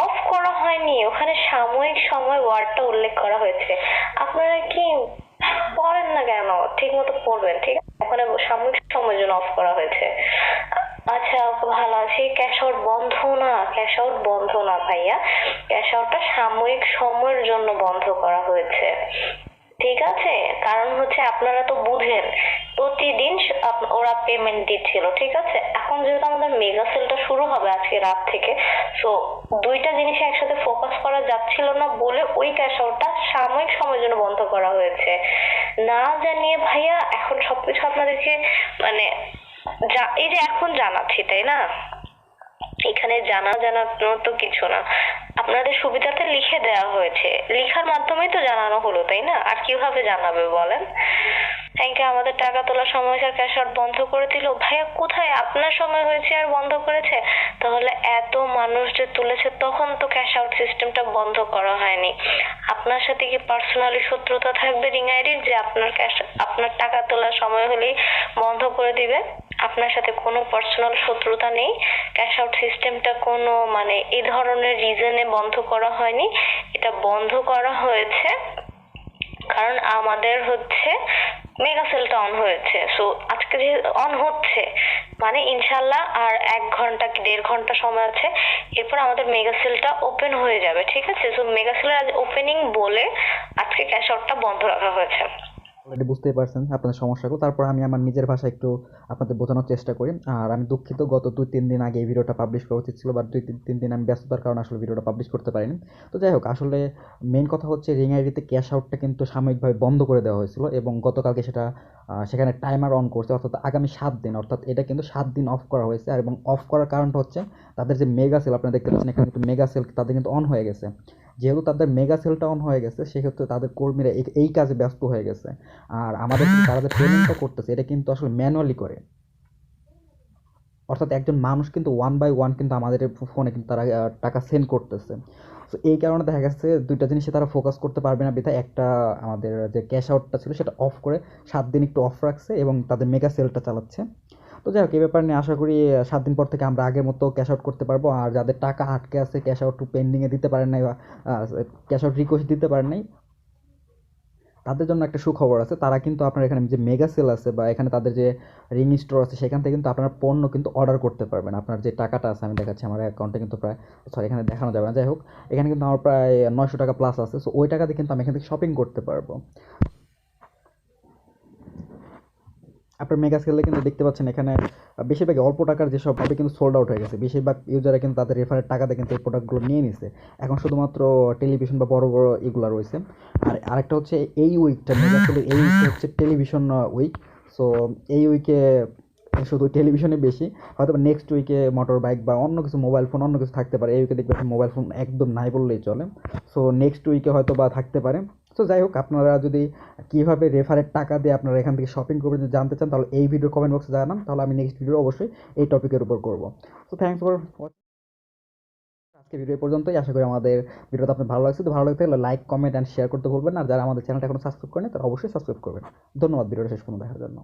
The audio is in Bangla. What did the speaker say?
অফ করা হয়নি, ওখানে সাময়িক সময় ওয়ার্ডটা উল্লেখ করা হয়েছে। আপনারা কি পড়েন না কেন? ঠিক মতো পড়বেন, ঠিক আছে? ওখানে সাময়িক সময়ের জন্য অফ করা হয়েছে। আচ্ছা, ভালো আছি। ক্যাশ আউট বন্ধ না, ক্যাশ আউট বন্ধ না ভাইয়া, ক্যাশ আউটটা সাময়িক সময়ের জন্য বন্ধ করা হয়েছে, ঠিক আছে? কারণ হচ্ছে আপনারা তো বুঝেন প্রতিদিন ওরা পেমেন্ট দিচ্ছিল, ঠিক আছে? এখন যেহেতু আমাদের মেগা সেলটা শুরু হবে আজকে রাত থেকে, সো দুইটা জিনিস একসাথে ফোকাস করা যাচ্ছিল না বলে ওই ক্যাশ আউটটা সাময়িক সময়ের জন্য বন্ধ করা হয়েছে। না জানিয়ে ভাইয়া এখন সবকিছু আপনাদেরকে মানে এই যে এখন জানাচ্ছি, তাই না? এখানে জানানোর তো কিছু না, আপনাদের সুবিধাতে লিখে দেওয়া হয়েছে, লিখার মাধ্যমেই তো জানানো হলো, তাই না? আর কিভাবে জানাবে বলেন? ব্যাংকে আমাদের টাকা তোলার সময় স্যার ক্যাশ আউট বন্ধ করে দিল। ভাইয়া কোথায় আপনার সময় হয়েছে আর বন্ধ করেছে? তাহলে এত মানুষ যে তুলেছে তখন তো ক্যাশ আউট সিস্টেমটা বন্ধ করা হয়নি। আপনার সাথে কি পার্সোনালি শত্রুতা থাকবে রিং আইডির যে আপনার টাকা তোলার সময় হলেই বন্ধ করে দিবে? আপনার সাথে কোনো পার্সোনাল শত্রুতা নেই। ক্যাশ আউট সিস্টেমটা কোনো মানে এই ধরনের রিজনে বন্ধ করা হয়নি। এটা বন্ধ করা হয়েছে কারণ আমাদের হচ্ছে মেগা সেলটা অন হয়েছে। সো আজকে যে অন হচ্ছে মানে ইনশাল্লাহ আর 1 ঘন্টা কি 1.5 ঘন্টা সময় আছে, এরপর আমাদের মেগা সেলটা ওপেন হয়ে যাবে, ঠিক আছে? সো মেগা সেলের ওপেনিং বলে আজকে ক্যাশ আউটটা বন্ধ রাখা হয়েছে। অলরেডি বুঝতেই পারছেন আপনাদের সমস্যাগুলো। তারপর আমি আমার নিজের ভাষায় একটু আপনাদের বোঝানোর চেষ্টা করি। আর আমি দুঃখিত, গত 2-3 দিন আগে এই ভিডিওটা পাবলিশ করা উচিত ছিল, বাট 2-3 দিন আমি ব্যস্ততার কারণে আসলে ভিডিওটা পাবলিশ করতে পারিনি। তো যাই হোক, আসলে মেইন কথা হচ্ছে রিং আইডিতে ক্যাশ আউটটা কিন্তু সাময়িকভাবে বন্ধ করে দেওয়া হয়েছিল এবং গতকালকে সেটা সেখানে টাইমার অন করছে, অর্থাৎ আগামী 7 দিন, অর্থাৎ এটা কিন্তু 7 দিন অফ করা হয়েছে। আর এবং অফ করার কারণটা হচ্ছে তাদের যে মেগা সেল আপনারা দেখতে পাচ্ছেন, এখানে কিন্তু মেগা সেল তাদের কিন্তু অন হয়ে গেছে। যেহেতু তাদের মেগা সেলটা অন হয়ে গেছে, সেক্ষেত্রে তাদের কর্মীরা এই কাজে ব্যস্ত হয়ে গেছে। আর আমাদের তারা যে পেমেন্টটা করতেছে এটা কিন্তু আসলে ম্যানুয়ালি করে, অর্থাৎ একজন মানুষ কিন্তু 1 by 1 কিন্তু আমাদের ফোনে কিন্তু তারা টাকা সেন্ড করতেছে। তো এই কারণে দেখা গেছে দুইটা জিনিসে তারা ফোকাস করতে পারবে না, বিধায় একটা আমাদের যে ক্যাশ আউটটা ছিল সেটা অফ করে 7 দিন একটু অফ রাখছে এবং তাদের মেগা সেলটা চালাচ্ছে। তো যাই হোক, এই ব্যাপার নিয়ে আশা করি 7 দিন পর থেকে আমরা আগের মতো ক্যাশ আউট করতে পারবো। আর যাদের টাকা আটকে আছে, ক্যাশ আউট পেন্ডিংয়ে দিতে পারেন নাই বা ক্যাশ আউট রিকোয়েস্ট দিতে পারেন নাই, তাদের জন্য একটা সুখবর আছে। তারা কিন্তু আপনার এখানে যে মেগা সেল আছে বা এখানে তাদের যে রিং স্টোর আছে, সেখান থেকে কিন্তু আপনার পণ্য কিন্তু অর্ডার করতে পারবেন। আপনার যে টাকাটা আছে, আমি দেখাচ্ছি আমার অ্যাকাউন্টে কিন্তু প্রায়, সরি এখানে দেখানো যাবে না, যাই হোক, এখানে কিন্তু আমার প্রায় 900 টাকা প্লাস আছে। সো ওই টাকাতে কিন্তু আমি এখান থেকে শপিং করতে পারবো। আপনার মেগা সেলে কিন্তু দেখতে পাচ্ছেন এখানে বেশিরভাগ অল্প টাকার যেসব হবে কিন্তু সোল্ড আউট হয়ে গেছে। বেশিরভাগ ইউজাররা কিন্তু তাদের রেফারের টাকাতে কিন্তু এই প্রোডাক্টগুলো নিয়ে নিছে। এখন শুধুমাত্র টেলিভিশন বা বড় বড় এগুলো রয়েছে। আর আরেকটা হচ্ছে এই উইকটা মেগা সেলের এই উইকটা হচ্ছে টেলিভিশন উইক। সো এই উইকে শুধু টেলিভিশনে বেশি, হয়তো নেক্সট উইকে মোটর বাইক বা অন্য কিছু মোবাইল ফোন অন্য কিছু থাকতে পারে। এই উইকে দেখবেন মোবাইল ফোন একদম নাই বললেই চলে। সো নেক্সট উইকে হয়তো বা থাকতে পারে। সো যাই হোক, আপনারা যদি কীভাবে রেফারের টাকা দিয়ে আপনারা এখান থেকে শপিং করবেন যদি জানতে চান, তাহলে এই ভিডিওর কমেন্ট বক্সে জানান, তাহলে আমি নেক্সট ভিডিও অবশ্যই এই টপিকের উপর করবো। সো থ্যাংকস ফর আজকে ভিডিও পর্যন্তই। আশা করি আমাদের ভিডিওটা আপনার ভালো লাগছে। তো ভালো লাগতে হলে লাইক, কমেন্ট অ্যান্ড শেয়ার করতে ভুলবেন না। আর যারা আমাদের চ্যানেলটা এখনো সাবস্ক্রাইব করেনি তারা অবশ্যই সাবস্ক্রাইব করবেন। ধন্যবাদ ভিডিওটা শেষ পর্যন্ত দেখার জন্য।